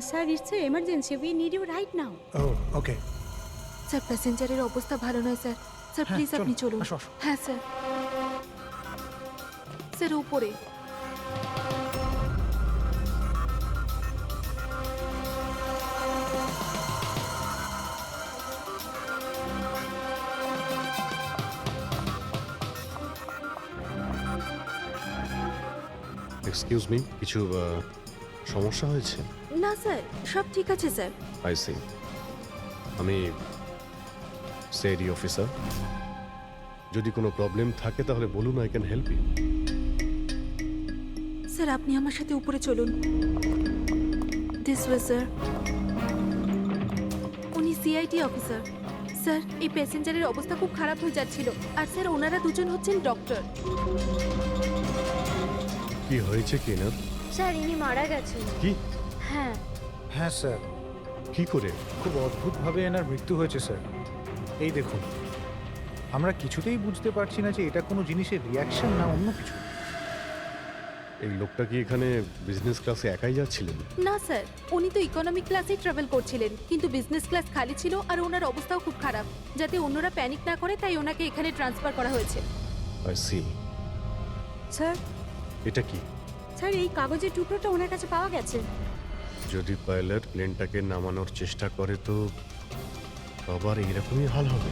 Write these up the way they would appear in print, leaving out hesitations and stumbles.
Sir it's a emergency, we need you right now. Oh okay. Sir প্যাসেঞ্জারের অবস্থা ভালো নয় স্যার। স্যার প্লিজ আপনি চলুন। আসো, আসো। হ্যাঁ স্যার। স্যার উপরে। এক্সকিউজ মি, কিছু সমস্যা হয়েছে? না স্যার, সব ঠিক আছে স্যার। I see. আমি সিআইডি অফিসার। যদি কোনো প্রবলেম থাকে তাহলে বলুন, I can help you. Sir আপনি আমার সাথে উপরে চলুন। This way sir. উনি সিআইডি অফিসার। স্যার এই প্যাসেঞ্জারের অবস্থা খুব খারাপ হয়ে যাচ্ছিল, আর স্যার ওনারা দুজন হচ্ছেন ডক্টর। কি হয়েছে কি না? স্যার ইনি মারা গেছেন। কি? হ্যাঁ হ্যাঁ স্যার, কি করে? খুব অদ্ভুতভাবে এনার মৃত্যু হয়েছে স্যার। এই দেখুন, আমরা কিছুতেই বুঝতে পারছি না যে এটা কোনো জিনিসের রিয়াকশন না অন্য কিছু। এই লোকটা কি এখানে বিজনেস ক্লাসে একাই যাচ্ছিলেন? না স্যার, উনি তো ইকোনমিক ক্লাসেই ট্রাভেল করছিলেন, কিন্তু বিজনেস ক্লাস খালি ছিল আর ওনার অবস্থাও খুব খারাপ। যাতে অন্যরা প্যানিক না করে তাই ওনাকে এখানে ট্রান্সফার করা হয়েছে। I C. স্যার, এটা কি? স্যার এই কাগজের টুকরোটা ওনার কাছে পাওয়া গেছে। যদি পাইলট প্লেনটাকে নামানোর চেষ্টা করে তো আবার এইরকমই হাল হবে।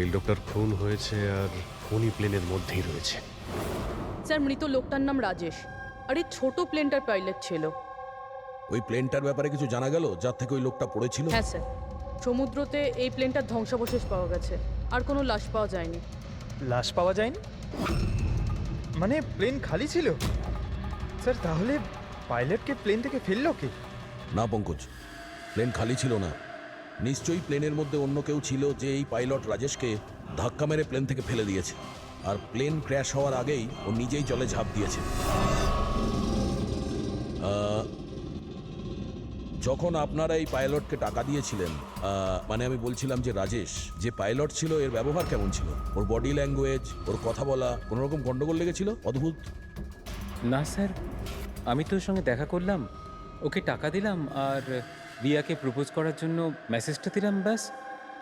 এই লোকটার খুন হয়েছে আর খুনি প্লেনের মধ্যেই রয়েছে। স্যার মৃত লোকটার নাম রাজেশ, আর এই ছোট প্লেনটার পাইলট ছিল। ওই প্লেনটার ব্যাপারে কিছু জানা গেল যার থেকে ওই লোকটা পড়েছিল? হ্যাঁ স্যার, সমুদ্রতে এই প্লেনটার ধ্বংসাবশেষ পাওয়া গেছে, আর কোনো লাশ পাওয়া যায়নি। লাশ পাওয়া যায়নি মানে প্লেন খালি ছিল? স্যার তাহলে পাইলটকে প্লেন থেকে ফেললো কে? না পঙ্কজ, প্লেন খালি ছিল না। নিশ্চয়ই প্লেনের মধ্যে অন্য কেউ ছিল যে এই পাইলট রাজেশকে ধাক্কা মেরে প্লেন থেকে ফেলে দিয়েছে, আর প্লেন ক্র্যাশ হওয়ার আগেই ও নিজেই জলে ঝাঁপ দিয়েছে। যখন আপনারা এই পাইলটকে টাকা দিয়েছিলেন, মানে আমি বলছিলাম যে রাজেশ যে পাইলট ছিল এর ব্যবহার কেমন ছিল? ওর বডি ল্যাঙ্গুয়েজ, ওর কথা বলা, কোনো রকম গন্ডগোল লেগেছিল? অদ্ভুত। না স্যার, আমি তো ওর সঙ্গে দেখা করলাম, ওকে টাকা দিলাম আর রিয়াকে প্রপোজ করার জন্য মেসেজটা দিলাম, ব্যাস।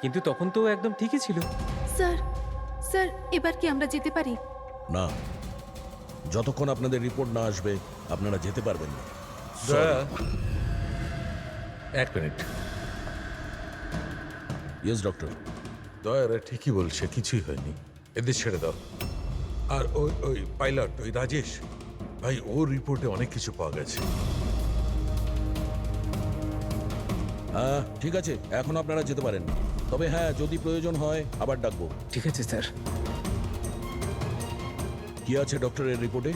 কিন্তু তখন তো ও একদম ঠিকই ছিল। স্যার, স্যার এবার কি আমরা যেতে পারি? না, যতক্ষণ আপনাদের রিপোর্ট না আসবে আপনারা যেতে পারবেন না। এক মিনিট। Yes doctor. দয়ারা ঠিকই বলছে, কিছুই হয়নি, এদের ছেড়ে দাও। আর ওই ওই পাইলট, ওই রাজেশ ভাই, ওর রিপোর্টে অনেক কিছু পাওয়া গেছে। হ্যাঁ ঠিক আছে, এখন আপনারা যেতে পারেন। তবে হ্যাঁ, যদি প্রয়োজন হয় আবার ডাকবো। ঠিক আছে স্যার। কি আছে ডক্টরের রিপোর্টে?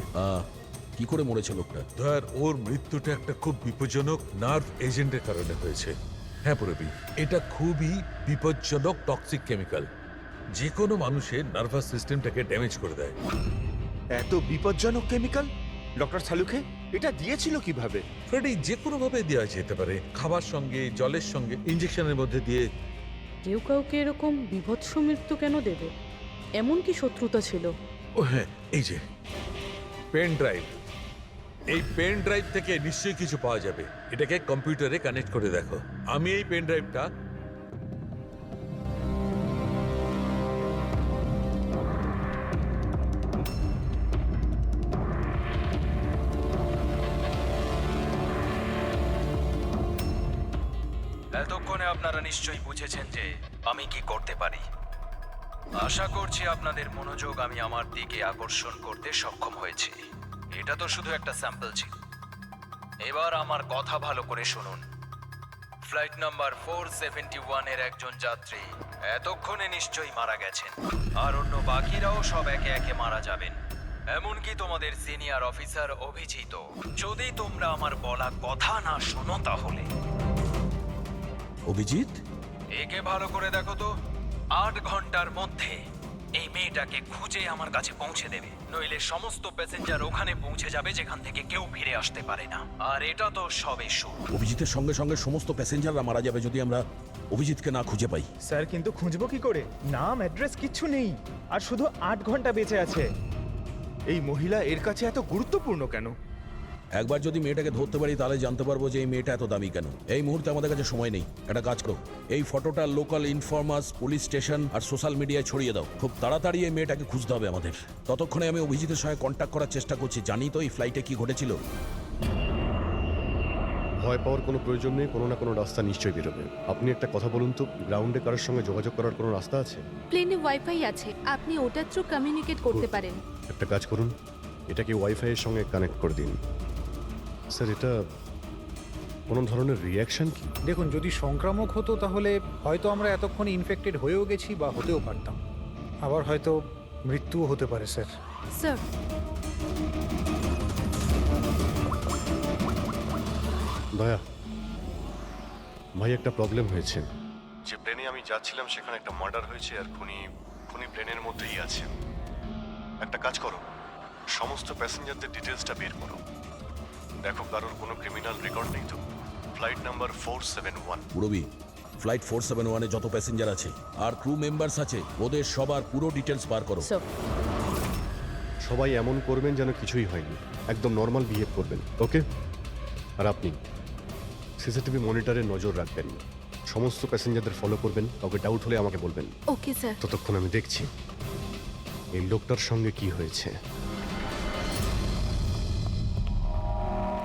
কি করে মরেছে লোকটা? দয়ার, ওর মৃত্যুটা একটা খুব বিপজ্জনক নার্ভ এজেন্টের কারণে হয়েছে। হ্যাঁ পুরবি, এটা খুবই বিপজ্জনক টক্সিক কেমিক্যাল, যে কোনো মানুষের নার্ভাস সিস্টেমটাকে ড্যামেজ করে দেয়। এত বিপজ্জনক কেমিক্যাল ডক্টর সালুকে এটা দিয়েছিল কিভাবে? ফ্রেডি, যে কোনো ভাবে দেওয়া যেতে পারে, খাবার সঙ্গে, জলের সঙ্গে, ইঞ্জেকশনের মধ্যে দিয়ে। কেউ কাউকে এরকম বিভৎস মৃত্যু কেন দেবে? এমন কি শত্রুতা ছিল? ও হ্যাঁ, এই যে পেন ড্রাইভ, এই পেন ড্রাইভ থেকে নিশ্চয়ই কিছু পাওয়া যাবে। এটাকে কম্পিউটারে কানেক্ট করে দেখো। আমি এই পেন ড্রাইভটা এতক্ষণে আপনারা নিশ্চয়ই বুঝেছেন যে আমি কি করতে পারি। আশা করছি আপনাদের মনোযোগ আমি আমার দিকে আকর্ষণ করতে সক্ষম হয়েছি। এটা তো শুধু একটা স্যাম্পল ছিল। এবার আমার কথা ভালো করে শুনুন। ফ্লাইট নাম্বার 471 এর একজন যাত্রী এতক্ষণে নিশ্চয়ই মারা গেছেন, আর অন্য বাকিরাও সব একে একে মারা যাবেন, এমনকি তোমাদের সিনিয়র অফিসার অভিজিৎ। যদি তোমরা আমার বলা কথা না শোনো তাহলে। অভিজিৎ, একে ভালো করে দেখো তো। 8 ঘন্টার মধ্যে এই মেয়েটাকে খুঁজে আমার কাছে পৌঁছে দেবে, নইলে সমস্ত প্যাসেঞ্জার ওখানে পৌঁছে যাবে যেখান থেকে কেউ ফিরে আসতে পারে না। আর এটা তো সবে শুরু। অভিজিতের সঙ্গে সঙ্গে সমস্ত প্যাসেঞ্জাররা মারা যাবে যদি আমরা অভিজিৎকে না খুঁজে পাই। স্যার কিন্তু খুঁজবো কি করে? নাম অ্যাড্রেস কিচ্ছু নেই, আর শুধু 8 ঘন্টা বেঁচে আছে। এই মহিলা এর কাছে এত গুরুত্বপূর্ণ কেন? একবার যদি মেয়েটাকে ধরতে পারি তাহলে জানতে পারবো যে এই মেয়েটা এত দামি কেন। এই মুহূর্তে আমাদের কাছে সময় নেই, একটা কাজ করো, এই ফটোটা লোকাল ইনফরমার্স, পুলিশ স্টেশন আর সোশ্যাল মিডিয়ায় ছড়িয়ে দাও। খুব তাড়াতাড়ি এই মেয়েটাকে খুঁজতে হবে আমাদের। ততক্ষণে আমি অভিজিতের সঙ্গে কন্ট্যাক্ট করার চেষ্টা করছি। জানি তো এই ফ্লাইটে কি ঘটেছিল। ভয় পাওয়ার কোনো প্রয়োজন নেই, কোনো না কোনো রাস্তা নিশ্চয়ই বেরোবে। আপনি একটা কথা বলুন তো, গ্রাউন্ডে কারোর সঙ্গে যোগাযোগ করার কোনো রাস্তা আছে? প্লেনে ওয়াইফাই আছে, আপনি ওটার থ্রু কমিউনিকেট করতে পারেন। একটা কাজ করুন, এটাকে ওয়াইফাই এর সঙ্গে কানেক্ট করে দিন। স্যার, এটা কোনো ধরনের রিয়াকশন কি? দেখুন, যদি সংক্রামক হতো তাহলে হয়তো আমরা এতক্ষণে ইনফেক্টেড হয়েও গেছি বা হতেও পারতাম। আবার হয়তো মৃত্যুও হতে পারে স্যার। স্যার, দয়া ভাই, একটা প্রবলেম হয়েছে। যে প্লেনে আমি যাচ্ছিলাম সেখানে একটা মার্ডার হয়েছে, আর খুনি প্লেনের মধ্যেই আছে। একটা কাজ করো, সমস্ত প্যাসেঞ্জারদের ডিটেলসটা বের করো। দেখো কারোর কোনো ক্রিমিনাল রেকর্ড নেই তো। Flight number 471। পুরবি, ফ্লাইট 471-এ যত প্যাসেঞ্জার আছে আর ক্রু মেম্বার্স আছে, ওদের সবার পুরো ডিটেলস বার করো। স্যার, সবাই এমন করবেন যেন কিছুই হয়নি, একদম নর্মাল বিহেভ করবেন, ওকে? আর আপনি সিসিটিভি মনিটরে নজর রাখবেন, সমস্ত প্যাসেঞ্জারদের ফলো করবেন, কাউকে ডাউট হলে আমাকে বলবেন। Okay sir. ততক্ষণ আমি দেখছি এই লোকটার সঙ্গে কি হয়েছে।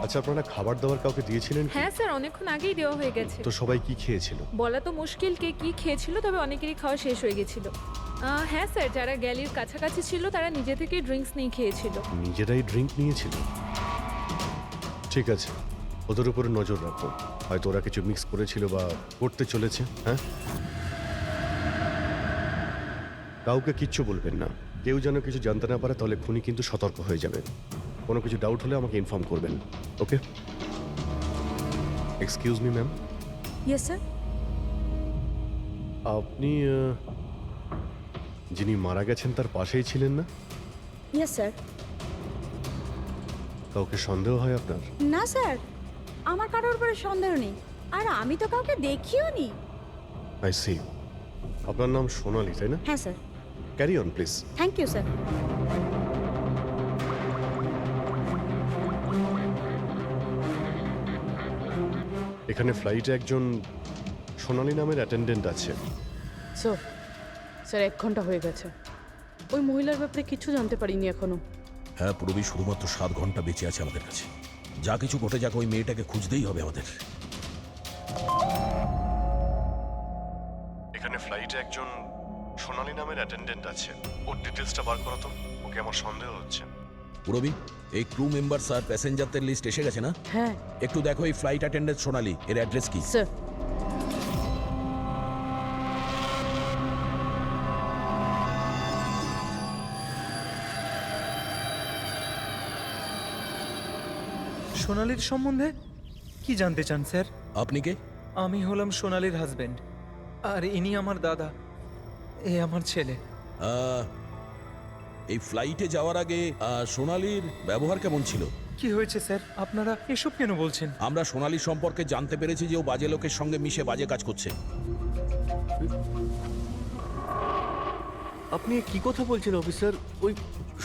আচ্ছা, আপনারা খাবার দাবার কাউকে দিয়েছিলেন কি? হ্যাঁ স্যার, অনেকক্ষণ আগেই দেওয়া হয়ে গেছে। তো সবাই কি খেয়েছিল? বলা তো মুশকিল কে কি খেয়েছিল, তবে অনেকেরই খাওয়া শেষ হয়ে গেছিল। হ্যাঁ স্যার, যারা গ্যালির কাছাকাছি ছিল তারা নিজে থেকে ড্রিঙ্কস নিয়ে খেয়েছিল। নিজেরাই ড্রিঙ্ক নিয়েছিল? ঠিক আছে, ওদের উপরে নজর রাখো, হয়তো ওরা কিছু মিক্স করেছিল বা করতে চলেছে। হ্যাঁ, কাউকে কিচ্ছু বলবেন না, কেউ যেন কিছু জানতে না পারে, তাহলে খুনি কিন্তু সতর্ক হয়ে যাবে। কোনো কিছু ডাউট হলে আমাকে ইনফর্ম করবেন, okay? Excuse me ma'am. Yes sir. আপনি যিনি মারা গেছেন তার পাশেই ছিলেন না? Yes sir. কাউকে সন্দেহ হয় আপনার? না স্যার, আমার কারোর উপরে সন্দেহ নেই, আর আমি তো কাউকে দেখিও নি। I see. আপনার নাম সোনালি, তাই না? হ্যাঁ sir. Carry on please. Thank you sir. এখানে ফ্লাইটে একজন সোনালি নামের অ্যাটেন্ডেন্ট আছে। স্যার, স্যার 1 ঘন্টা হয়ে গেছে, ওই মহিলার ব্যাপারে কিছু জানতে পারিনি এখনো। হ্যাঁ পুরবি, শুধুমাত্র 7 ঘন্টা বেঁচে আছে আমাদের কাছে। যা কিছু ঘটে যাক, ওই মেয়েটাকে খুঁজতেই হবে আমাদের। এখানে ফ্লাইটে একজন সোনালি নামের অ্যাটেন্ডেন্ট আছে, ওর ডিটেলসটা বার করো তো, ওকে আমার সন্দেহ হচ্ছে। পুরবি, এই ক্রু মেম্বার্স আর প্যাসেঞ্জারদের লিস্ট এসে গেছে না? হ্যাঁ। একটু দেখো এই ফ্লাইট অ্যাটেন্ডেন্ট সোনালি, এর অ্যাড্রেস কি? স্যার, সোনালির সম্বন্ধে কি জানতে চান স্যার? আপনি কে? আমি হলাম সোনালির হাজবেন্ড, আর ইনি আমার দাদা, এ আমার ছেলে। এই ফ্লাইটে যাওয়ার আগে সোনালির ব্যবহার কেমন ছিল? কি হয়েছে স্যার, আপনারা এসব কেন বলছেন? আমরা সোনালি সম্পর্কে জানতে পেরেছি যে ও বাজে লোকের সঙ্গে মিশে বাজে কাজ করছে। আপনি কি কথা বলছেন অফিসার? ওই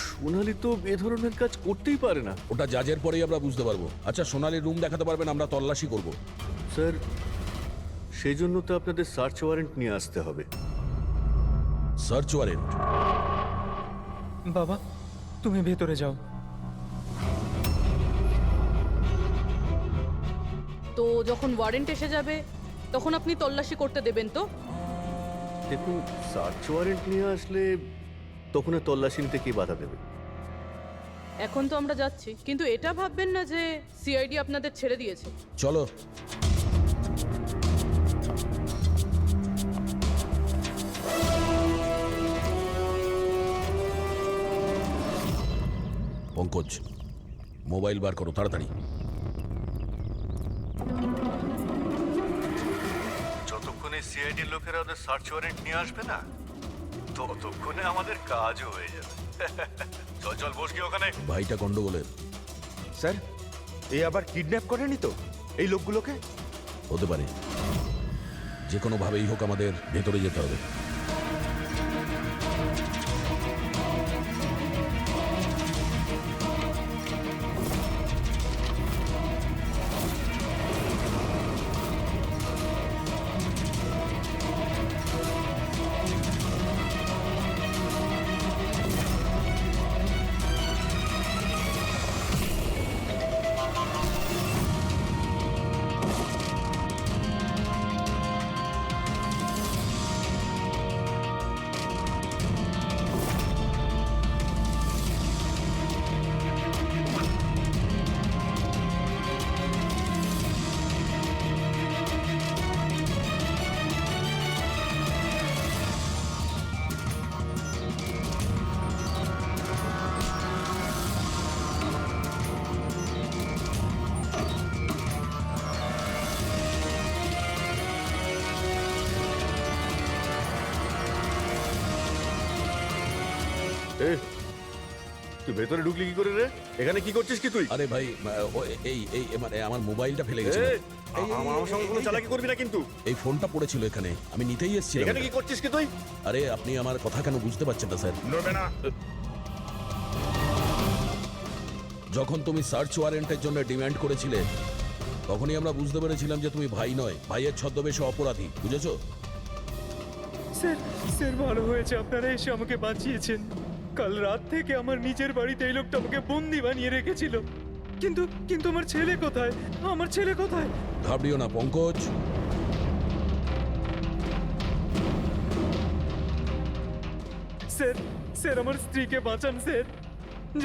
সোনালি তো এ ধরনের কাজ করতেই পারে না। ওটা জাজের পরেই আমরা বুঝতে পারবো। আচ্ছা, সোনালির রুম দেখাতে পারবেন? আমরা তল্লাশি করব। স্যার, সেই জন্য তো আপনাদের সার্চ ওয়ারেন্ট নিয়ে আসতে হবে। Search warrant? বাবা, তুমি ভেতরে যাও। তো যখন ওয়ারেন্ট এসে যাবে তখন আপনি তল্লাশি করতে দেবেন তো? দেখুন, সার্চ ওয়ারেন্ট নিয়ে আসলে তখন আর তল্লাশি নিতে কে বাধা দেবে? এখন তো আমরা যাচ্ছি, কিন্তু এটা ভাববেন না যে সিআইডি আপনাদের ছেড়ে দিয়েছে। চলো। পঙ্কজ, মোবাইল বার করো তাড়াতাড়ি। যতক্ষণে সিআইডি লোকেরা ওদের সার্চ ওয়ারেন্ট নিয়ে আসবে না, ততক্ষণে আমাদের কাজও হয়ে যাবে। চল চল, বস গিয়ে ওখানে। ভাইটা গন্ডগোলের। স্যার, এই আবার কিডন্যাপ করেনি তো এই লোকগুলোকে? হতে পারে, যে কোনো ভাবেই হোক আমাদের ভেতরে যেতে হবে। তুই ভেতরে ঢুকলি কি করে রে? এখানে কি করছিস কি তুই? আরে ভাই এই মানে আমার মোবাইলটা ফেলে গেছে। আমার সঙ্গে কোনো চালাকি করবি না কিন্তু। এই ফোনটা পড়েছিল এখানে, আমি নিতেই এসেছিলাম। এখানে কি করছিস কি তুই? আরে আপনি আমার কথা কেন বুঝতে পারছেন না স্যার? যখন তুমি সার্চ ওয়ারেন্টের জন্য ডিমান্ড করেছিলে তখনই আমরা বুঝতে পেরেছিলাম যে তুমি ভাই নয়, ভাইয়ের ছদ্মবেশে অপরাধী, বুঝেছো? স্যার স্যার ভালো হয়েছে আপনারা এসে আমাকে বাঁচিয়েছেন। কাল রাত থেকে আমার নিজের বাড়িতে এই লোকটা আমাকে বন্দি বানিয়ে রেখেছিল। কিন্তু কিন্তু আমার ছেলে কোথায়? আমার ছেলে কোথায়? ঘাবড়িও না পঙ্কজ। স্যার স্যার আমার স্ত্রীকে বাঁচান স্যার।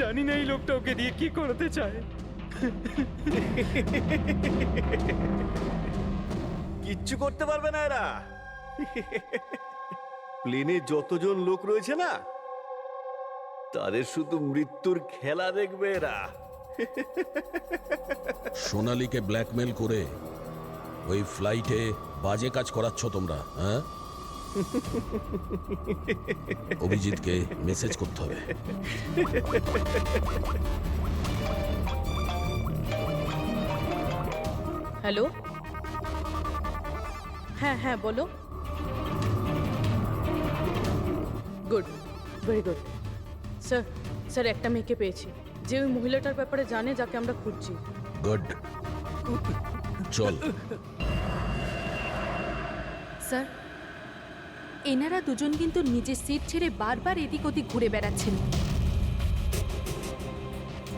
জানি না এই লোকটা ওকে দিয়ে কি করতে চায়। কিচ্ছু করতে পারবে না এরা। প্লেনে যতজন লোক রয়েছে না, তাদের শুধু মৃত্যুর খেলা দেখবে এরা। সোনালীকে ব্ল্যাকমেল করে ওই ফ্লাইটে বাজে কাজ করাচ্ছ তোমরা, হ্যাঁ? অভিজিৎকে মেসেজ করতে হবে। হ্যালো, হ্যাঁ হ্যাঁ বলো। Good, very good. Sir sir একটা মেয়েকে পেয়েছি যে ওই মহিলাটার ব্যাপারে জানে যাকে আমরা খুঁজছি। গুড, চল। স্যার, এনারা দুজন কিন্তু নিজের সিট ছেড়ে বারবার এদিক ওদিক ঘুরে বেড়াচ্ছেন।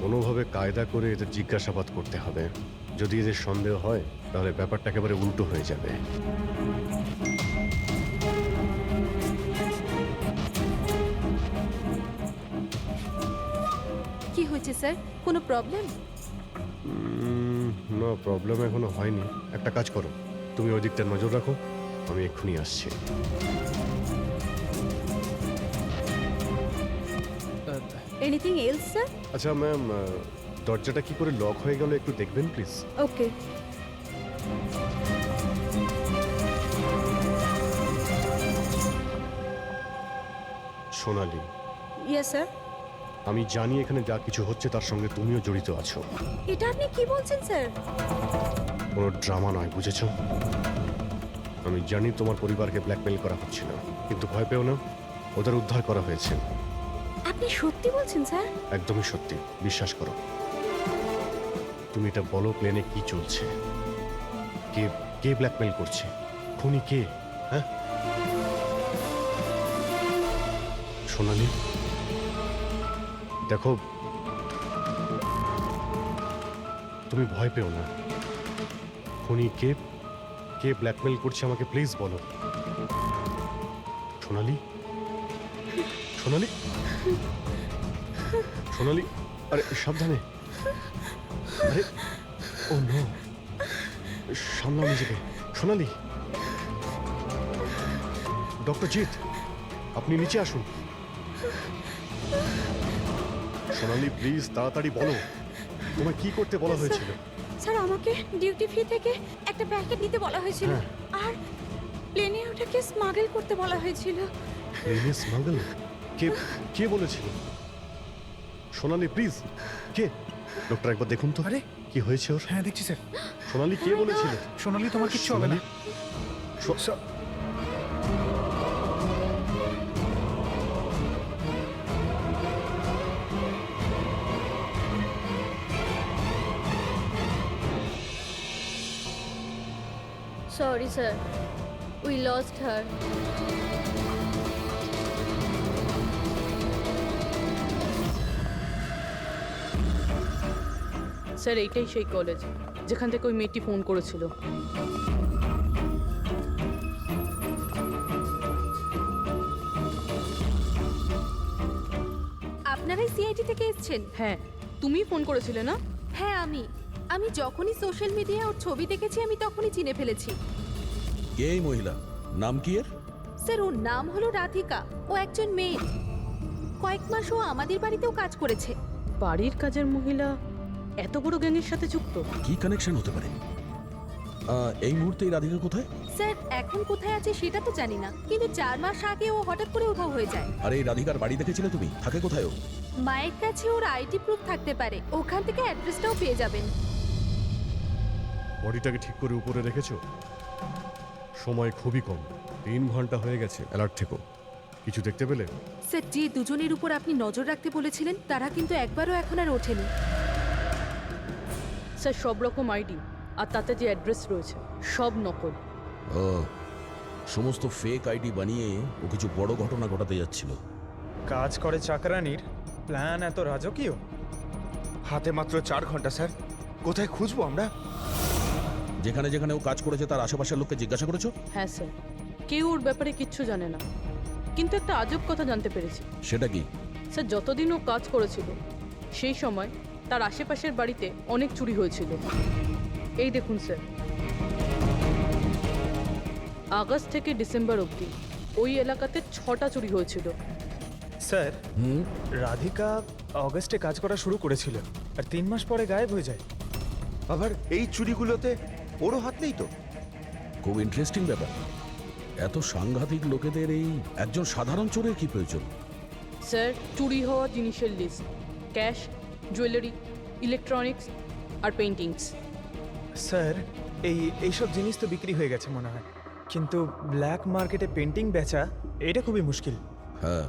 কোনোভাবে কায়দা করে এদের জিজ্ঞাসাবাদ করতে হবে। যদি এদের সন্দেহ হয় তাহলে ব্যাপারটা একেবারে উল্টো হয়ে যাবে। কি হয়েছে স্যার, কোনো প্রবলেম? না, প্রবলেম এখনো হয়নি। একটা কাজ করো, তুমি ওই দিকটা নজর রাখো, আমি এক্ষুনি আসছি। Anything else sir? আচ্ছা ম্যাম, দরজাটা কি করে লক হয়ে গেল একটু দেখবেন please. Okay. Sonali, yes sir. আমি জানি এখানে যা কিছু হচ্ছে তার সঙ্গে তুমিও জড়িত আছো। এটা আপনি কি বলছেন স্যার? কোনো ড্রামা নয়, বুঝেছো? আমি জানি তোমার পরিবারকে ব্ল্যাকমেল করা হচ্ছিল, কিন্তু ভয় পেও না, ওদের উদ্ধার করা হয়েছে। আপনি সত্যি বলছেন স্যার? একদমই সত্যি, বিশ্বাস করো। তুমি এটা বলো, প্লেনে কি চলছে? কে কে ব্ল্যাকমেল করছে? খুনি কে? হ্যাঁ সোনালী, দেখো তুমি ভয় পেও না। খুনি কে, কে ব্ল্যাকমেল করছে আমাকে প্লিজ বলো। সোনালী, সোনালী, সোনালী, আরে সাবধানে। আরে ও নো, সামলাও নিজেকে। সোনালী, ডক্টর জিৎ, আপনি নিচে আসুন। সোনালী প্লিজ তাড়াতাড়ি বলো, তোমায় কি করতে বলা হয়েছিল? স্যার আমাকে ডিউটি ফ্রি থেকে একটা প্যাকেট নিতে বলা হয়েছিল, আর প্লেনে ওটাকে স্মাগল করতে বলা হয়েছিল। প্লেনে স্মাগল? কে কে বলেছিল? সোনালী প্লিজ, কে? ডক্টর একবার দেখুন তো। আরে কি হয়েছে ওর? হ্যাঁ দেখছি স্যার। সোনালী কে বলেছিল? সোনালী তোমার কিচ্ছু হবে না। Sorry, sir. We lost her. Sir এইটাই সেই কলেজ যেখান থেকে ওই মেয়েটি ফোন করেছিল। আপনারাই সিআইডি থেকে এসেছেন? হ্যাঁ, তুমি ফোন করেছিলে না? হ্যাঁ আমি যখনই সোশ্যাল মিডিয়ায় ওর ছবি দেখেছি আমি তখনই চিনে ফেলেছি। কে এই মহিলা? নাম কি এর? স্যার ওর নাম হলো রাধিকা, ও একজন মেয়ে। কয়েক মাস ও আমাদের বাড়িতেও কাজ করেছে। বাড়ির কাজের মহিলা এত বড় গ্যাংয়ের সাথে যুক্ত? কি কানেকশন হতে পারে? এই মুহূর্তে এই রাধিকা কোথায়? স্যার এখন কোথায় আছে সেটা তো জানি না, কিন্তু 4 মাস আগে ও হঠাৎ করে উধাও হয়ে যায়। আরে এই রাধিকার বাড়ি দেখেছিলে তুমি? থাকে কোথায় ও? মায়ের কাছে ওর আইডি প্রুফ থাকতে পারে, ওখান থেকে অ্যাড্রেসটাও পেয়ে যাবেন। বডিটাকে ঠিক করে উপরে রেখেছো? সময় খুবই কম, 3 ঘন্টা হয়ে গেছে। অ্যালার্ট থেকো। কিছু দেখতে পেলে? স্যার যে দুজনের উপর আপনি নজর রাখতে বলেছিলেন তারা কিন্তু একবারও এখন আর ওঠেনি। স্যার সব রকম আইডি আর তাতে যে অ্যাড্রেস রয়েছে সব নকল। ও, সমস্ত ফেক আইডি বানিয়ে ও কিছু বড় ঘটনা ঘটাতে যাচ্ছিল। কাজ করে চাকরানির প্ল্যান এত রাজকীয়। হাতে মাত্র 4 ঘন্টা স্যার, কোথায় খুঁজবো আমরা? যেখানে যেখানে ও কাজ করেছে তার আশেপাশের লোককে জিজ্ঞাসা করেছো? হ্যাঁ স্যার, কেউ ওর ব্যাপারে কিচ্ছু জানে না, কিন্তু একটা আজব কথা জানতে পেরেছি। সেটা কি? স্যার যতদিন ও কাজ করেছিল সেই সময় তার আশেপাশের বাড়িতে অনেক চুরি হয়েছিল। এই দেখুন স্যার, আগস্ট থেকে ডিসেম্বর অবধি ওই এলাকাতে 6টা চুরি হয়েছিল। স্যার রাধিকা অগস্টে কাজ করা শুরু করেছিল আর 3 মাস পরে গায়েব হয়ে যায়। আবার এই চুরিগুলোতে ওরও হাত নেই তো? খুব ইন্টারেস্টিং ব্যাপার। এত সাংঘাতিক লোকেদের এই একজন সাধারণ চোরের কি প্রয়োজন? স্যার চুরি হওয়া জিনিসের লিস্ট: ক্যাশ, জুয়েলারি, ইলেকট্রনিক্স আর পেইন্টিংস। স্যার এইসব জিনিস তো বিক্রি হয়ে গেছে মনে হয়, কিন্তু ব্ল্যাক মার্কেটে পেন্টিং বেচা এটা খুবই মুশকিল। হ্যাঁ,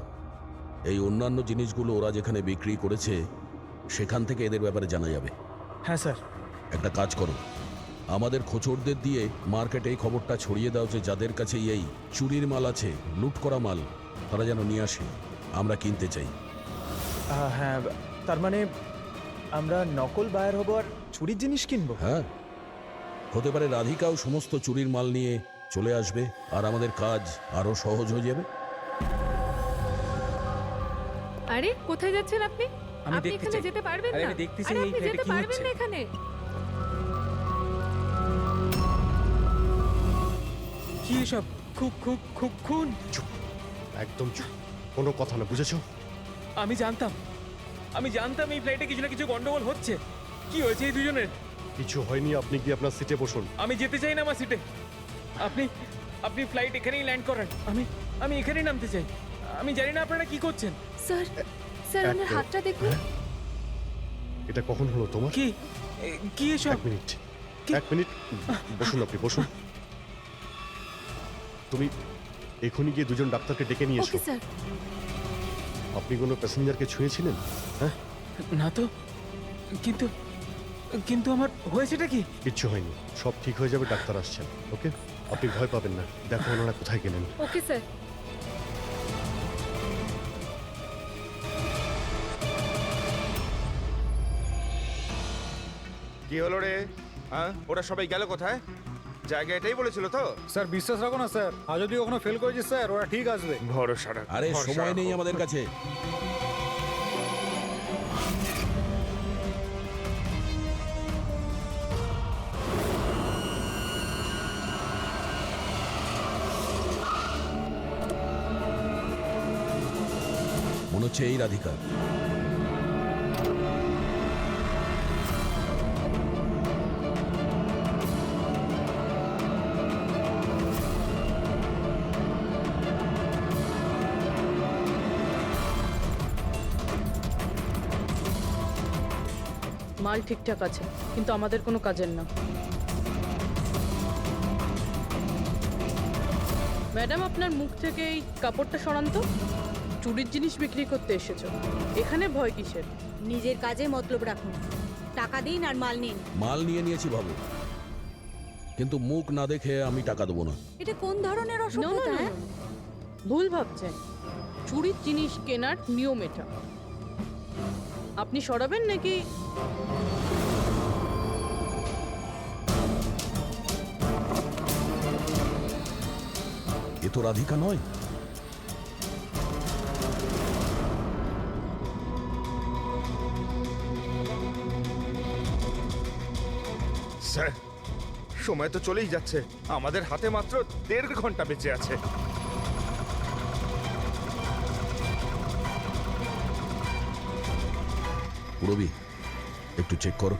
এই অন্যান্য জিনিসগুলো ওরা যেখানে বিক্রি করেছে সেখান থেকে এদের ব্যাপারে জানা যাবে। হ্যাঁ স্যার। একটা কাজ করো, আমাদের খোঁচরদের দিয়ে মার্কেটে এই খবরটা ছড়িয়ে দাও যে যাদের কাছে এই চুরির মাল আছে, লুট করা মাল, তারা যেন নিয়ে আসে, আমরা কিনতে চাই। হ্যাঁ, তার মানে আমরা নকল বায়ার হব আর চুরির জিনিস কিনবো? হ্যাঁ, হতে পারে রাধিকাও সমস্ত চুরির মাল নিয়ে চলে আসবে আর আমাদের কাজ আরো সহজ হয়ে যাবে। আরে কোথায় যাচ্ছেন আপনি? আমি আপনি দেখতে এখানে চাই। যেতে পারবেন আরে না। আমি দেখতে চাই আরে এই আপনি ফ্ল্যাটে যেতে কি পারবেন হচ্ছে। না এখানে। কি এসব? খুব খুব খুব খুন। চুপ, একদম চুপ, কোনো কথা না, বুঝেছো? আমি জানতাম এই ফ্লাইটে কিছু না কিছু গন্ডগোল হচ্ছে। কি হয়েছে এই দুজনের? কিছু হয়নি, আপনি গিয়ে আপনার সিটে বসুন। আমি যেতে চাই না আমার সিটে। আপনি ফ্লাইট এখানেই ল্যান্ড করান। আমি এখানেই নামতে চাই। আমি জানি না আপনারা কি করছেন। স্যার স্যার ওনার হাতটা দেখুন। এটা কখন হলো তোমার? কি এসব? 1 মিনিট বসুন, আপনি বসুন। তুমি এখনই গিয়ে দুজন ডাক্তারকে ডেকে নিয়ে এসো। Okay sir. আপনি কোনো প্যাসেঞ্জারকে ছুঁয়েছিলেন? হ্যাঁ না তো, কিন্তু আমার হয়েছেটা কি? কিচ্ছু হয়নি, সব ঠিক হয়ে যাবে, ডাক্তার আসছেন। ওকে, আপনি ভয় পাবেন না। দেখো ওনারা কোথায় গেলেন। Okay sir. কি হলো রে? হ্যাঁ, ওরা সবাই গেল কোথায়? জায়গা এটাই বলেছিল তো? স্যার বিশ্বাস রাখো না স্যার, আর যদি কখনো ফেল করেছি স্যার ওরা ঠিক আসবে। ভরসা রাখো। আরে সময় নেই আমাদের কাছে। মনে হচ্ছে এই রাধিকা। মাল ঠিকঠাক আছে, কিন্তু আমাদের কোনো কাজের না। ম্যাডাম আপনার মুখ থেকে এই কাপড়টা সরান তো। চুরির জিনিস বিক্রি করতে এসেছো, এখানে ভয় কিসের? নিজের কাজে মতলব রাখুন, টাকা দিন আর মাল নিন। মাল নিয়ে নিয়েছি ভাবো, কিন্তু মুখ না দেখে আমি টাকা দেবো না। এটা কোন ধরনের No, no, অসভ্যতা? no, no. ভুল ভাবছেন। চুরির জিনিস কেনার নিয়ম এটা। আপনি সরাবেন নাকি? এ তো রাধিকা নয়। স্যার সময় তো চলেই যাচ্ছে, আমাদের হাতে মাত্র 1.5 ঘন্টা বেঁচে আছে। পুরবি একটু চেক করো।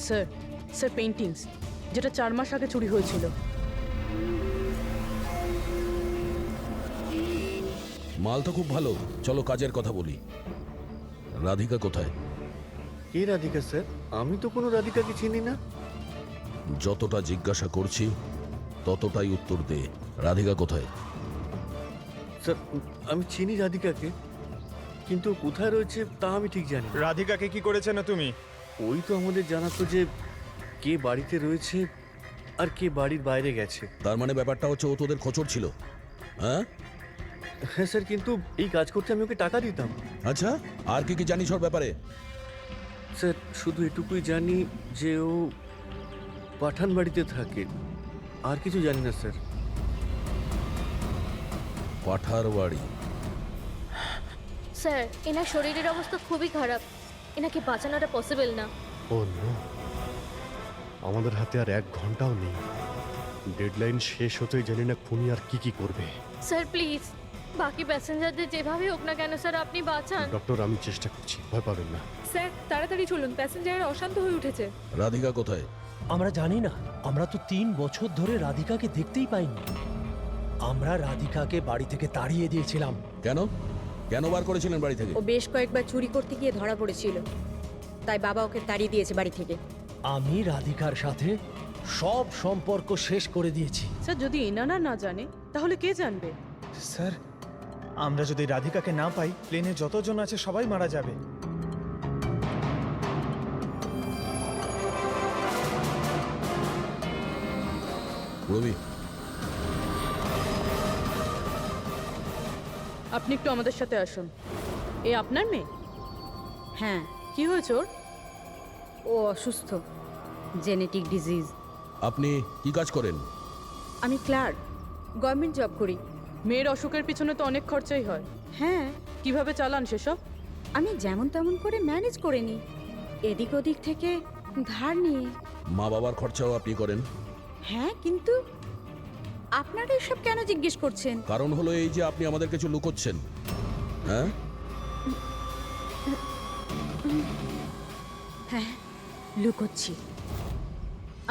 স্যার স্যার পেন্টিংস, যেটা 4 মাস আগে চুরি হয়েছিল। মাল তো খুব ভালো, চলো কাজের কথা বলি। রাধিকা কোথায়? কে রাধিকা স্যার? আমি তো কোনো রাধিকাকে চিনি না। যতটা জিজ্ঞাসা করছি ততটাই উত্তর দে। রাধিকা কোথায়? স্যার আমি চিনি রাধিকাকে, কিন্তু কোথায় রয়েছে তা আমি ঠিক জানি না। রাধিকাকে কি করেছে না তুমি? ওই তো আমাদের জানাতো যে কে বাড়িতে রয়েছে আর কে বাড়ির বাইরে গেছে। তার মানে ব্যাপারটা হচ্ছে ও তোদের খোঁচর ছিল, হ্যাঁ? হ্যাঁ স্যার, কিন্তু এই কাজ করতে আমি ওকে টাকা দিতাম। আচ্ছা, আর কি কি জানিস ওর ব্যাপারে? স্যার শুধু এটুকুই জানি যে ও পাঠান বাড়িতে থাকে, আর কিছু জানি না স্যার। পাঠার বাড়ি? স্যার এনার শরীরের অবস্থা খুবই খারাপ, এনাকে বাঁচানোটা পসিবল না। ও নো, আমাদের হাতে আর 1 ঘন্টাও নেই। ডেডলাইন শেষ হতেই জানি না খুনি আর কি করবে। স্যার প্লিজ বাকি প্যাসেঞ্জারদের যেভাবে হোক না কেন স্যার আপনি বাঁচান। ডক্টর আমি চেষ্টা করছি, ভয় পাবেন না। স্যার তাড়াতাড়ি চলুন, প্যাসেঞ্জাররা অশান্ত হয়ে উঠেছে। রাধিকা কোথায়? আমরা জানি না, আমরা তো 3 বছর ধরে রাধিকাকে দেখতেই পাইনি। আমরা রাধিকাকে বাড়ি থেকে তাড়িয়ে দিয়েছিলাম। কেন কেন বার করেছিলেন বাড়ি থেকে? ও বেশ কয়েকবার চুরি করতে গিয়ে ধরা পড়েছিল, তাই বাবা ওকে তাড়িয়ে দিয়েছে বাড়ি থেকে। আমি রাধিকার সাথে সব সম্পর্ক শেষ করে দিয়েছি। স্যার যদি এনারা না জানে তাহলে কে জানবে? স্যার আমরা যদি রাধিকাকে না পাই, প্লেনে যতজন আছে সবাই মারা যাবে। রবি, আপনি একটু আমাদের সাথে আসুন। এ আপনার মেয়ে? হ্যাঁ। কি হয়েছে ওর? ও অসুস্থ, জেনেটিক ডিজিজ। আপনি কি কাজ করেন? আমি ক্লার্ক, গভর্নমেন্ট জব করি। মেয়ের অসুখের পিছনে তো অনেক খরচাই হয়। হ্যাঁ। কিভাবে চালান সেসব? আমি যেমন তেমন করে ম্যানেজ করে নিই, এদিক ওদিক থেকে ধার নিয়ে। মা বাবার খরচাও আপনি করেন? হ্যাঁ, কিন্তু আপনারা এসব কেন জিজ্ঞেস করছেন? কারণ হলো এই যে আপনি আমাদের কিছু লুকোচ্ছেন, হ্যাঁ? হ্যাঁ, লুকোচ্ছি।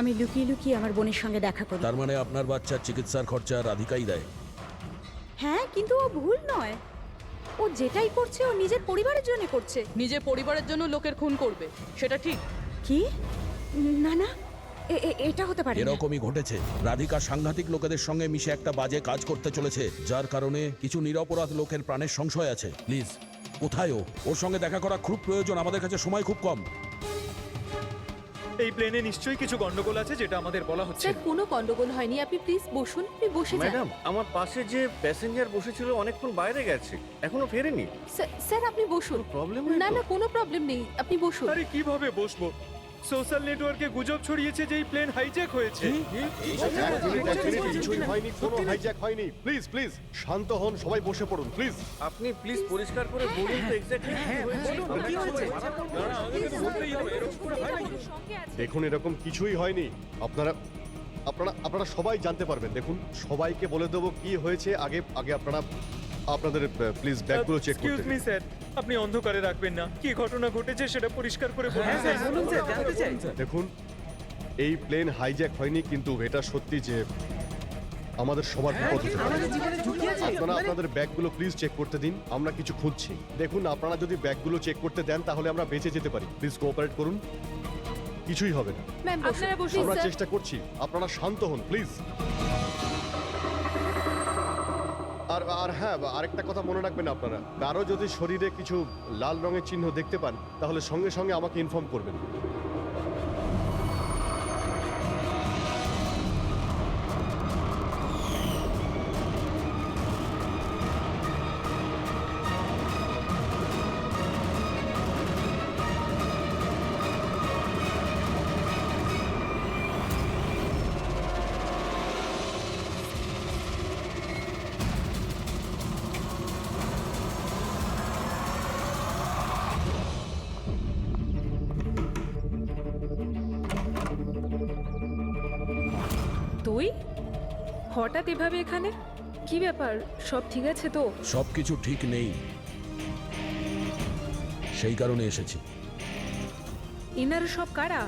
আমি লুকিয়ে লুকিয়ে আমার বোনের সঙ্গে দেখা করি। তার মানে আপনার বাচ্চার চিকিৎসার খরচা রাধিকাই দেয়? হ্যাঁ, কিন্তু ও ভুল নয়। ও যেটাই করছে ও নিজের পরিবারের জন্য করছে। নিজের পরিবারের জন্য লোকের খুন করবে, সেটা ঠিক? কি? না না, এটা হতে পারে না। এরকমই ঘটেছে। রাধিকা সাংঘাতিক লোকেদের সঙ্গে মিশে একটা বাজে কাজ করতে চলেছে, যার কারণে কিছু নিরপরাধ লোকের প্রাণের সংশয় আছে। প্লিজ, কোথায় ও? ওর সঙ্গে দেখা করা খুব প্রয়োজন, আমাদের কাছে সময় খুব কম। এই প্লেনে নিশ্চয়ই কিছু গন্ডগোল আছে যেটা আমাদের বলা হচ্ছে। স্যার কোনো গন্ডগোল হয়নি, আপনি প্লিজ বসুন, আপনি বসে যান। ম্যাডাম, আমার পাশে যে প্যাসেঞ্জার বসেছিল অনেকক্ষণ বাইরে গেছে, এখনো ফেরেনি। স্যার আপনি বসুন। প্রবলেম না না, কোনো প্রবলেম নেই, আপনি বসুন। আরে কিভাবে বসবো? সোশ্যাল নেটওয়ার্কে গুজব ছড়িয়েছে যে এই প্লেন হাইজ্যাক হয়েছে। কিছুই হয়নি, কোনো হাইজ্যাক হয়নি। প্লিজ প্লিজ শান্ত হন, সবাই বসে পড়ুন প্লিজ। আপনি প্লিজ পরিষ্কার করে বলুন তো এক্স্যাক্টলি কি হয়েছে। দেখুন এরকম কিছুই হয়নি। আপনারা আপনারা আপনারা সবাই জানতে পারবেন। দেখুন সবাইকে বলে দেবো কি হয়েছে। আগে আগে আপনারা আপনাদের প্লিজ ব্যাগগুলো চেক করতে এক্সকিউজ মি স্যার, আপনি অন্ধকারে রাখবেন না। কি ঘটনা ঘটেছে সেটা পরিষ্কার করে বলুন স্যার। বলুন স্যার, জানতে চাই। দেখুন এই প্লেন হাইজ্যাক হয়নি, কিন্তু এটা সত্যি যে আমাদের সবার বিপদ হতে পারে। আপনারা আপনাদের ব্যাগগুলো প্লিজ চেক করতে দিন, আমরা কিছু খুঁজছি। দেখুন আপনারা যদি ব্যাগগুলো চেক করতে দেন তাহলে আমরা বেঁচে যেতে পারি। প্লিজ কোঅপারেট করুন, কিছুই হবে না। ম্যাম আপনারা বসুন। আমরা স্যার চেষ্টা করছি, আপনারা শান্ত হন প্লিজ। আর আর হ্যাঁ, আরেকটা কথা মনে রাখবেন, আপনারা কারো যদি শরীরে কিছু লাল রঙের চিহ্ন দেখতে পান তাহলে সঙ্গে সঙ্গে আমাকে ইনফর্ম করবেন। তুই হঠাৎ এভাবে এখানে? কি ব্যাপার, সব ঠিক আছে তো? সবকিছু ঠিক নেই, সেই কারণে এসেছি। ইনারা সব কারা?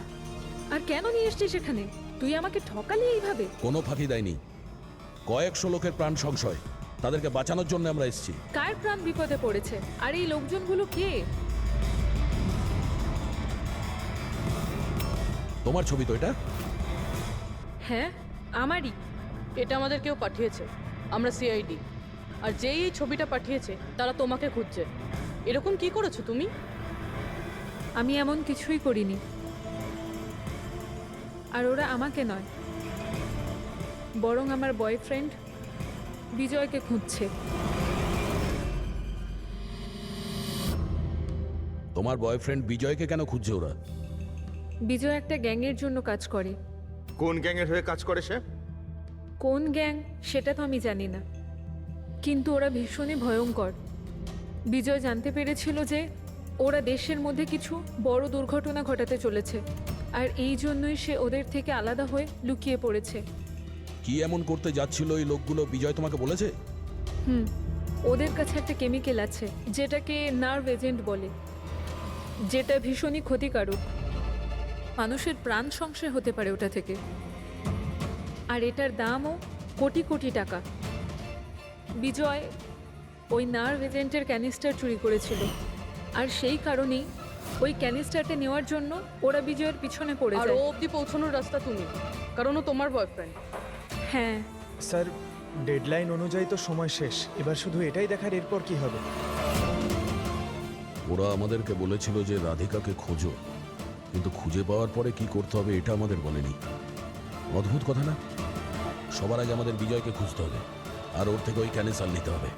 আর কেন নিয়ে এসছিস এখানে? তুই আমাকে ঠকালি এইভাবে? কোনো ফাঁকি দেয়নি, কয়েকশো লোকের প্রাণ সংশয়, তাদেরকে বাঁচানোর জন্য আমরা এসেছি। কার প্রাণ বিপদে পড়েছে? আর এই লোকজনগুলো কে? তোমার ছবি তো এটা? হ্যাঁ, আমারই। এটা আমাদের কেউ পাঠিয়েছে, আমরা সিআইডি। আর যেই এই ছবিটা পাঠিয়েছে তারা তোমাকে খুঁজছে। এরকম কি করেছো তুমি? আমি এমন কিছুই করিনি। আর ওরা আমাকে নয়, বরং আমার বয়ফ্রেন্ড বিজয়কে খুঁজছে। তোমার বয়ফ্রেন্ড বিজয়কে কেন খুঁজছে ওরা? বিজয় একটা গ্যাংয়ের জন্য কাজ করে। কোন গ্যাংয়ের হয়ে কাজ করে সে? কোন গ্যাং সেটা তো আমি জানি না, কিন্তু ওরা ভীষণই ভয়ঙ্কর। বিজয় জানতে পেরেছিল যে ওরা দেশের মধ্যে কিছু বড় দুর্ঘটনা ঘটাতে চলেছে, আর এই জন্যই সে ওদের থেকে আলাদা হয়ে লুকিয়ে পড়েছে। কি এমন করতে যাচ্ছিল এই লোকগুলো বিজয় তোমাকে বলেছে? ওদের কাছে একটা কেমিক্যাল আছে যেটাকে নার্ভ এজেন্ট বলে, যেটা ভীষণই ক্ষতিকারক। মানুষের প্রাণ সংশয় হতে পারে ওটা থেকে, আর এটার দামও কোটি কোটি টাকা। বিজয় ওই নার্ভ এজেন্টের ক্যানিস্টার চুরি করেছিল, আর সেই কারণেই ওই ক্যানিস্টারটা নেওয়ার জন্য ওরা বিজয়ের পিছনে পড়ে আর যায়। ও অবধি পৌঁছানোর রাস্তা তুমি, কারণ ও তোমার বয়ফ্রেন্ড। হ্যাঁ স্যার, ডেডলাইন অনুযায়ী তো সময় শেষ, এবার শুধু এটাই দেখার এরপর কি হবে। ওরা আমাদেরকে বলেছিল যে রাধিকাকে খোঁজো, কিন্তু খুঁজে পাওয়ার পরে কি করতে হবে এটা আমাদের বলেনি। অদ্ভুত কথা না? সবার আগে আমাদের বিজয়কে খুঁজতে হবে, আর ওর থেকে ওই ক্যানিসার নিতে হবে।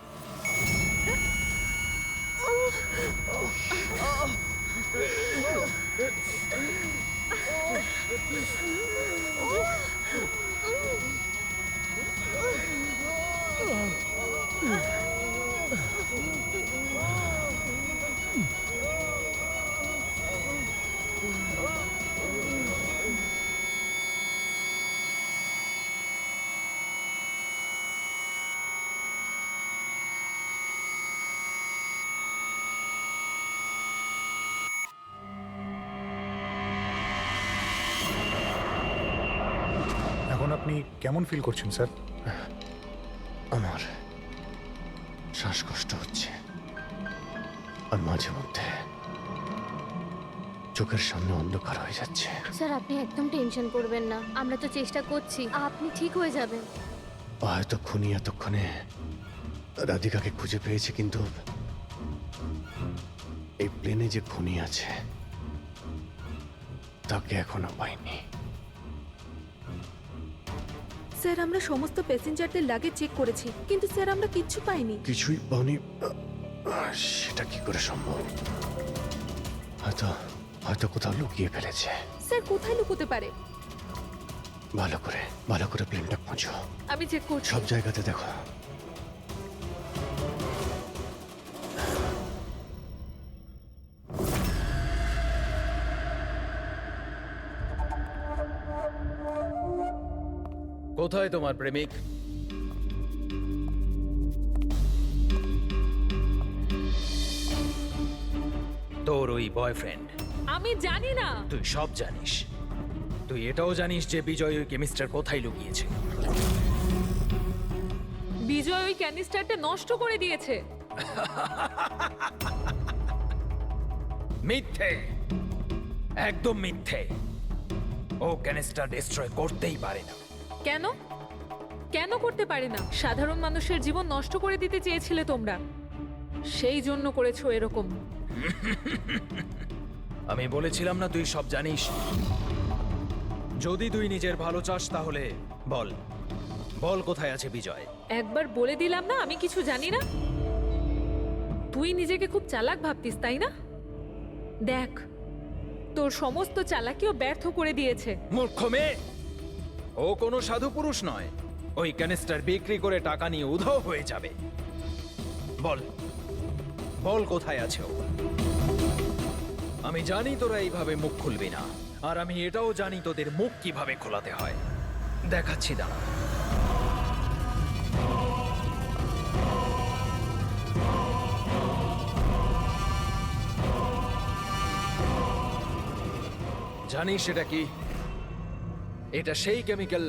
এখন আপনি কেমন ফিল করছেন স্যার? আমার শ্বাসকষ্ট হচ্ছে, আর মাঝে মধ্যে চোখের সামনে অন্ধকার হয়ে যাচ্ছে। স্যার আপনি একদম টেনশন করবেন না, আমরা তো চেষ্টা করছি, আপনি ঠিক হয়ে যাবেন। হয়তো খুনি এতক্ষণে রাধিকাকে খুঁজে পেয়েছে, কিন্তু এই প্লেনে যে খুনি আছে তাকে এখনো পাইনি। স্যার আমরা সমস্ত প্যাসেঞ্জারদের লাগেজ চেক করেছি, কিন্তু স্যার আমরা কিচ্ছু পাইনি। কিছুই পাওনি? সেটা কি করে সম্ভব? হয়তো হয়তো কোথাও লুকিয়ে ফেলেছে। স্যার কোথায় লুকোতে পারে? ভালো করে প্লেনটা খোঁজো। আমি চেক করছি। সব জায়গাতে দেখো। কোথায় তোমার প্রেমিক? তোর ওই বয়ফ্রেন্ড? আমি জানি না। তুই সব জানিস। তুই এটাও জানিস যে বিজয় ওই কেমিস্টার কোথায় লুকিয়েছে। বিজয় ওই ক্যানিস্টারটা নষ্ট করে দিয়েছে। মিথ্যে, একদম মিথ্যে। ও ক্যানিস্টার ডিস্ট্রয় করতেই পারে না। কেন? কেন করতে পারে না? সাধারণ মানুষের জীবন নষ্ট করে দিতে চেয়েছিলে তোমরা, সেই জন্য করেছো এরকম। আমি বলেছিলাম না তুই সব জানিস? যদি তুই নিজের ভালো চাস তাহলে বল, বল কোথায় আছে বিজয়? একবার বলে দিলাম না আমি কিছু জানি না। তুই নিজেকে খুব চালাক ভাবতিস তাই না? দেখ, তোর সমস্ত চালাকিও ব্যর্থ করে দিয়েছে। মূর্খ মেয়ে, ও কোনো সাধু পুরুষ নয়। ওই ক্যানিস্টার বিক্রি করে টাকা নিয়ে উধাও হয়ে যাবে। বল, বল কোথায় আছে ও? আমি জানি তোরা এইভাবে মুখ খুলবি না, আর আমি এটাও জানি তোদের মুখ কিভাবে খোলাতে হয়। দেখাচ্ছি দাঁড়া। জানিস সেটা কি? এটা সেই কেমিক্যাল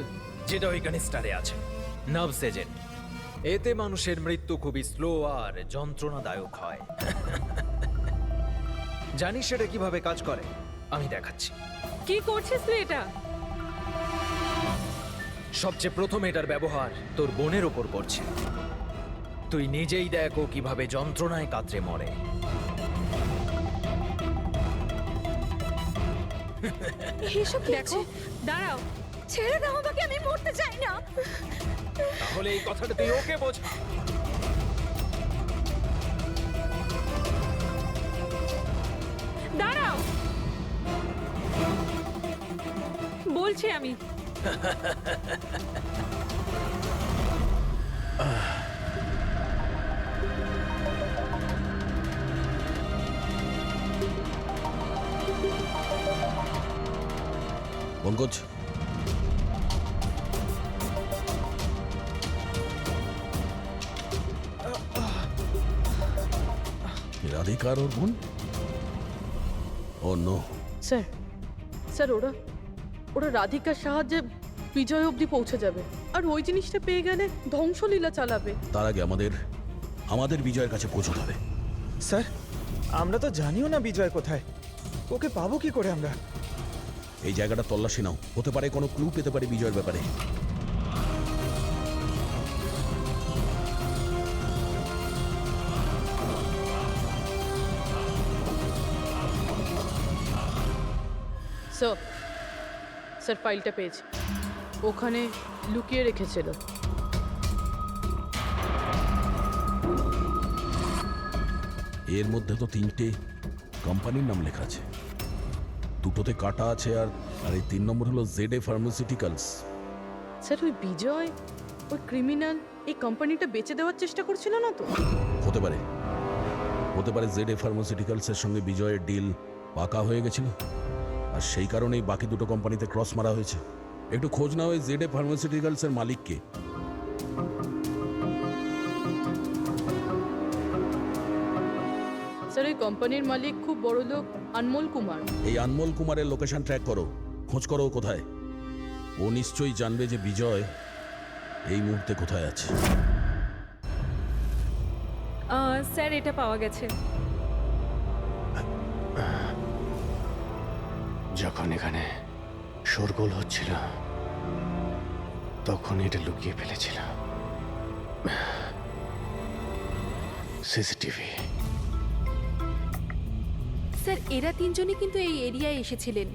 যেটা ওই ক্যানিস্টারে আছে, নার্ভস এজেন্ট। এতে মানুষের মৃত্যু খুবই স্লো আর যন্ত্রণাদায়ক হয়। জানিস সেটা কিভাবে কাজ করে? আমি দেখাচ্ছি। কি করছিস তুই এটা? সবচেয়ে প্রথম এটার ব্যবহার তোর বোনের ওপর করছে। তুই নিজেই দেখ ও কিভাবে যন্ত্রণায় কাতরে মরে। এসব কি দেখো, হচ্ছে? দাঁড়াও। ছেড়ে দাও আমাকে, আমি মরতে চাই না। তাহলে এই কথাটা তুই ওকে বোঝা। দাঁড়াও, বলছি আমি। পঙ্কজ, রাধিকার ওর বোন? ও নো। স্যার স্যার ওরা ওরা রাধিকার সাহায্যে বিজয় অবধি পৌঁছে যাবে, আর ওই জিনিসটা পেয়ে গেলে ধ্বংসলীলা চালাবে। তার আগে আমাদের বিজয়ের কাছে পৌঁছতে হবে। স্যার, আমরা তো জানিও না বিজয় কোথায়। ওকে পাবো কি করে আমরা? এই জায়গাটা তল্লাশি নাও, হতে পারে কোনো ক্লু পেতে পারে বিজয়ের ব্যাপারে। স্যার স্যার ফাইলটা পেয়েছি, ওখানে লুকিয়ে রেখেছিল। এর মধ্যে তো 3টে কোম্পানির নাম লেখা আছে, দুটোতে কাটা আছে, আর এই 3 নম্বর হলো ZA ফার্মাসিউটিক্যালস। স্যার ওই বিজয়, ওই ক্রিমিনাল এই কোম্পানিটা বেচে দেওয়ার চেষ্টা করছিল না তো? হতে পারে ZA ফার্মাসিউটিক্যালসের সঙ্গে বিজয়ের ডিল পাকা হয়ে গেছিল, আর সেই কারণেই বাকি দুটো কোম্পানিতে ক্রস মারা হয়েছে। একটু খোঁজ নাও ওই ZA ফার্মাসিউটিক্যালসের মালিককে। স্যার এই কোম্পানির মালিক খুব বড় লোক আনমোল কুমার। এই আনমোল কুমারের লোকেশন ট্র্যাক করো, খোঁজ করো ও কোথায়। ও নিশ্চয়ই জানবে যে বিজয় এই মুহূর্তে কোথায় আছে। স্যার, এটা পাওয়া গেছে। যখন এখানে শোরগোল হচ্ছিল তখন এটা লুকিয়ে ফেলেছিল। সিসিটিভি। স্যার এরা 3 জনই কিন্তু এই এরিয়ায় এসেছিলেন।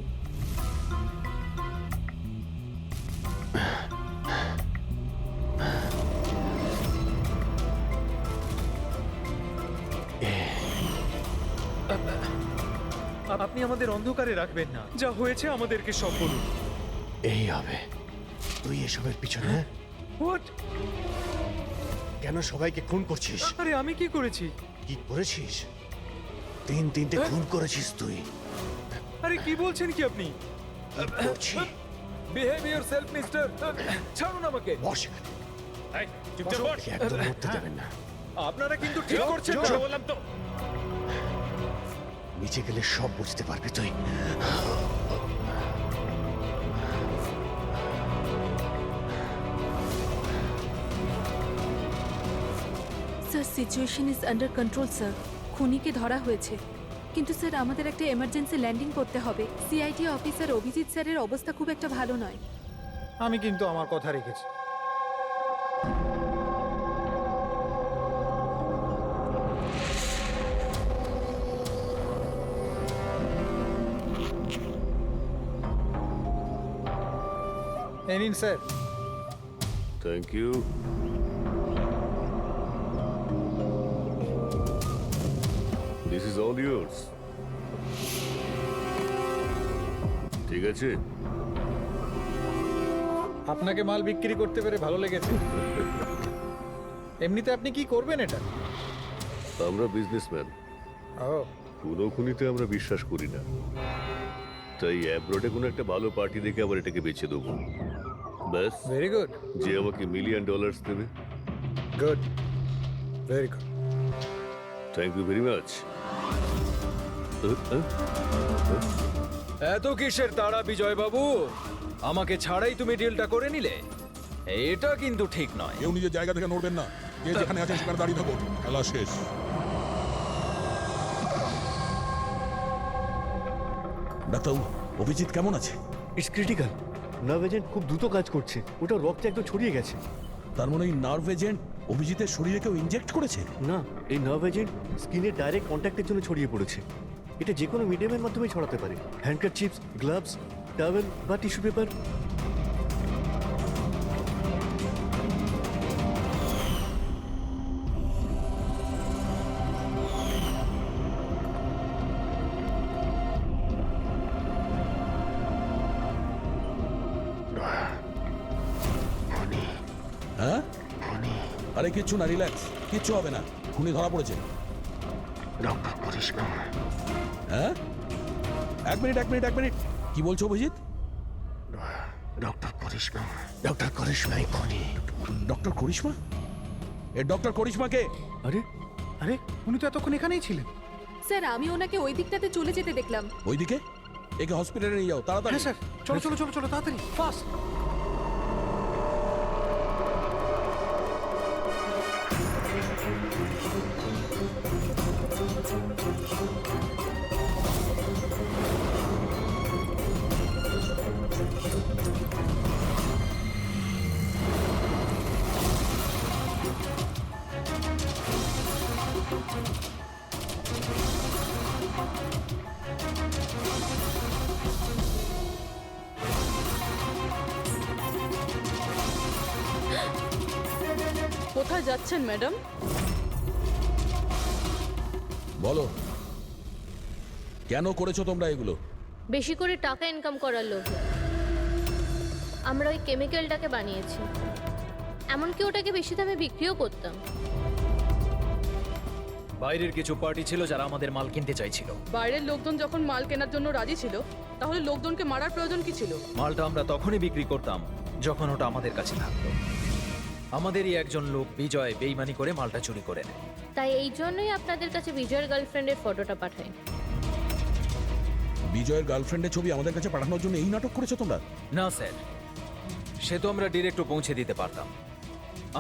আপনি আমাদের অন্ধকারে রাখবেন না, যা হয়েছে আমাদেরকে সব বলুন। এই হবে। তুই এসবের পিছনে হোয়াট? কেন সবাইকে খুন করছিস? আরে আমি কি করেছি? কি করেছিস? 3টে খুন করেছিস তুই। আরে কি বলছেন কি আপনি? Behave yourself mister. ছাড়ুন আমাকে। বস। এই, চুপচাপ বস। একদম মরতে দেবেন না। আপনারা কিন্তু ঠিক করছেন না। বললাম তো। নিচে গেলে সব বুঝতে পারবি তুই। Sir situation is under control sir. খুনিকে ধরা হয়েছে, কিন্তু স্যার আমাদের একটা এমার্জেন্সি ল্যান্ডিং করতে হবে। সিআইডি অফিসার অভিজিৎ স্যারের অবস্থা খুব একটা ভালো নয়। আমি কিন্তু আমার কথা রেখেছি। এই নিন sir. Thank you. This is all yours. ঠিক আছে। আপনাকে মাল বিক্রি করতে পেরে ভালো লেগেছে। এমনিতে আপনি কি করবেন এটা? আমরা বিজনেসম্যান, ও কোনো খুনিতে আমরা বিশ্বাস করি না, তাই অ্যাব্রোডে কোনো একটা ভালো পার্টি দেখে আবার এটাকে বেচে দেবো। ব্যাস। Very good. যে আমাকে $1 মিলিয়ন দেবে। Good, very good. Thank you very much. এত কিসের তাড়া বিজয় বাবু? আমাকে ছাড়াই তুমি ডিলটা করে নিলে? এটা কিন্তু ঠিক নয়। কেউ নিজের জায়গা থেকে নড়বেন না, যে যেখানে আছেন সেখানে দাঁড়িয়ে থাকুন, খেলা শেষ। ডাক্তারবাবু, অভিজিৎ কেমন আছে? It's critical. নার্ভ এজেন্ট খুব দ্রুত কাজ করছে, ওটা রক্তে একদম ছড়িয়ে গেছে। তার মানে এই নার্ভ এজেন্ট অভিজিতের শরীরে কেউ ইনজেক্ট করেছে? না, এই নার্ভ এজেন্ট স্কিনের ডাইরেক্ট কন্ট্যাক্টের জন্য ছড়িয়ে পড়েছে। এটা যে কোনো মিডিয়ামের মাধ্যমে ছড়াতে পারে, হ্যান্ডকারচিপস, গ্লাভস, টাওয়েল বা টিস্যু পেপার। হ্যাঁ, আরে কিচ্ছু না, রিল্যাক্স, কিচ্ছু হবে না। খুনি ধরা পড়েছে। হ্যাঁ, এক মিনিট, কি বলছো অভিজিৎ? ডক্টর করিশ্মাই খুনি। ডক্টর করিশ্মা? এ ডক্টর করিশ্মাকে? আরে আরে উনি তো এতক্ষণ এখানেই ছিলেন। স্যার আমি ওনাকে ওই দিকটাতে চলে যেতে দেখলাম। ওইদিকে? একে হসপিটালে নিয়ে যাও তাড়াতাড়ি। হ্যাঁ স্যার, চলো তাড়াতাড়ি, ফাস্ট। কোথায় যাচ্ছেন ম্যাডাম? বলো, কেন করেছো তোমরা এগুলো? বেশি করে টাকা ইনকাম করার লোভে আমরা ওই কেমিক্যালটাকে বানিয়েছি। এমনকি ওটাকে বেশি দামে বিক্রিও করতাম। বাইরের কিছু পার্টি ছিল যারা আমাদের মাল কিনতে চাইছিল। বাইরের লোকজন যখন মাল কেনার জন্য রাজি ছিল, তাহলে লোকজনকে মারার প্রয়োজন কি ছিল? মালটা আমরা তখনই বিক্রি করতাম যখন ওটা আমাদের কাছে থাকতো। আমাদেরই একজন লোক বিজয় বেইমানি করে মালটা চুরি করে নেয়। তাই এই জন্যই আপনাদের কাছে বিজয়ের গার্লফ্রেন্ডের ফটোটা পাঠাই। বিজয়ের গার্লফ্রেন্ডের ছবি আমাদের কাছে পাঠানোর জন্য এই নাটক করেছো তোমরা? না স্যার, সে তো আমরা ডিরেক্টও পৌঁছে দিতে পারতাম।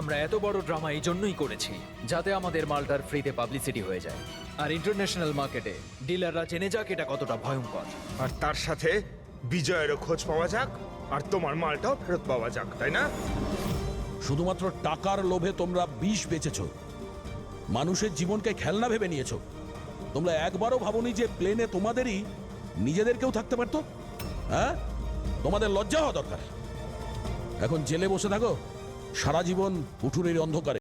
আমরা এত বড় ড্রামা এই জন্যই করেছি যাতে আমাদের মালটার ফ্রিতে পাবলিসিটি হয়ে যায়, আর ইন্টারন্যাশনাল মার্কেটে ডিলাররা জেনে যাক এটা কতটা ভয়ঙ্কর। আর তার সাথে বিজয়েরও খোঁজ পাওয়া যাক, আর তোমার মালটাও ফেরত পাওয়া যাক, তাই না? শুধুমাত্র টাকার লোভে তোমরা বিষ বেচেছো, মানুষের জীবনকে খেলনা ভেবে নিয়েছো। তোমরা একবারও ভাবোনি যে প্লেনে তোমাদেরই নিজেদের কেউ থাকতে পারতো? হ্যাঁ, তোমাদের লজ্জা হওয়া দরকার। এখন জেলে বসে থাকো সারা জীবন উঠুনের অন্ধকারে।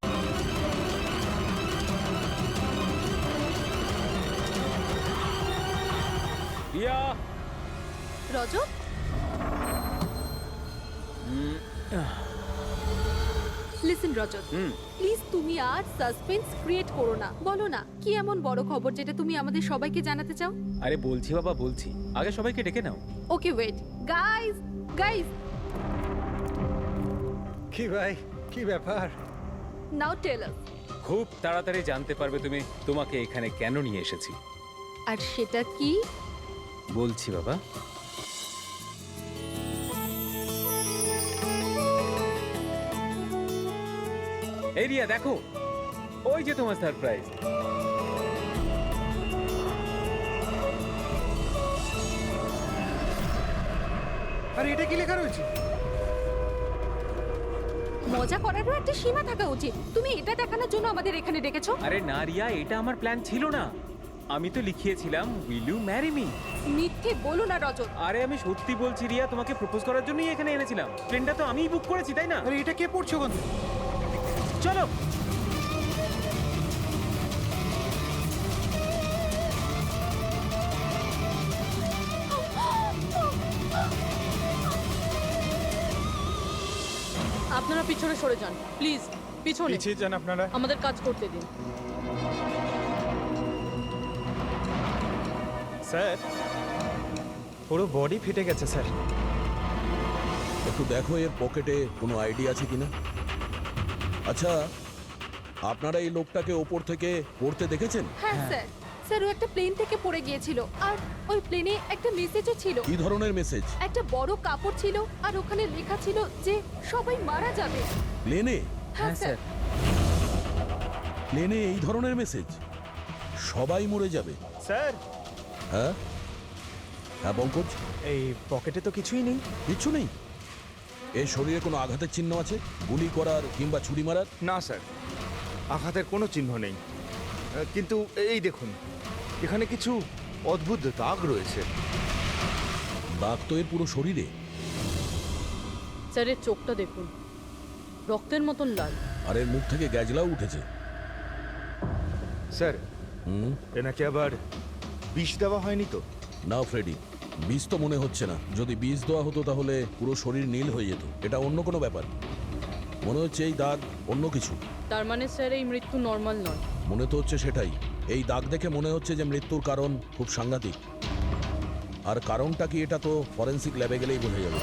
রজত, লিসেন রজত, প্লিজ তুমি আর সাসপেন্স ক্রিয়েট করো না। বলো না কি এমন বড় খবর যেটা তুমি আমাদের সবাইকে জানাতে চাও? আরে বলছি বাবা, বলছি, আগে সবাইকে ডেকে নাও। ওকে ওয়েট, গাইস কি ভাই, কি ব্যাপার? নাও টেল আস। খুব তাড়াতাড়ি জানতে পারবে তুমি তোমাকে এখানে কেন নিয়ে এসেছি। আর সেটা কি? বলছি বাবা। এই রিয়া দেখো, ওই যে তোমার সারপ্রাইজ। আরে এটা কি লেখা রয়েছে? মজা করারও একটা সীমা থাকা উচিত। তুমি এটা দেখানোর জন্য আমাদের এখানে ডেকেছো? আরে না রিয়া, এটা আমার প্ল্যান ছিল না। আমি তো লিখিয়েছিলাম উইল ইউ ম্যারি মি। মিথ্যে বলো না রজত। আরে আমি সত্যি বলছি রিয়া, তোমাকে প্রপোজ করার জন্যই এখানে এনেছিলাম। প্লেনটা তো আমিই বুক করেছি, তাই না? আরে এটা কে পড়ছো কোন? চলো। আপনারা পিছনে সরে যান প্লিজ, পিছনে পিছিয়ে যান আপনারা। আমাদের কাজ করতে দিন। স্যার, পুরো বডি ফেটে গেছে স্যার। একটু দেখো এর পকেটে কোনো আইডি আছে কিনা। আচ্ছা, আপনারা এই লোকটাকে ওপর থেকে পড়তে দেখেছেন? হ্যাঁ স্যার। স্যার ও একটা প্লেন থেকে পড়ে গিয়েছিল আর ওই প্লেনে একটা মেসেজও ছিল। কি ধরনের মেসেজ? একটা বড় কাপড় ছিল আর ওখানে লেখা ছিল যে সবাই মারা যাবে। প্লেনে? হ্যাঁ স্যার। প্লেনে এই ধরনের মেসেজ? সবাই মরে যাবে? স্যার, হ্যাঁ হ্যাঁ পঙ্কজ, এই পকেটে তো কিছুই নেই। কিচ্ছু নেই? এর শরীরে কোনো আঘাতের চিহ্ন আছে, গুলি করার কিংবা ছুরি মারার? না স্যার, আঘাতের কোনো চিহ্ন নেই, কিন্তু এই দেখুন এখানে কিছু অদ্ভুত দাগ রয়েছে। দাগ তো এর পুরো শরীরে। স্যার এর চোখটা দেখুন, রক্তের মতন লাল। আর এর মুখ থেকে গ্যাজলাও উঠেছে। স্যার, এনাকে আবার বিষ দেওয়া হয়নি তো? না ফ্রেডি, বিষ তো মনে হচ্ছে না। যদি বিষ দেওয়া হতো তাহলে পুরো শরীর নীল হয়ে যেত। এটা অন্য কোনো ব্যাপার। মনে হচ্ছে এই দাগ অন্য কিছু। তার মানে স্যার এই মৃত্যু নর্মাল নয়। মনে তো হচ্ছে সেটাই। এই দাগ দেখে মনে হচ্ছে যে মৃত্যুর কারণ খুব সাংঘাতিক। আর কারণটা কি এটা তো ফরেন্সিক ল্যাবে গেলেই বোঝা যাবে।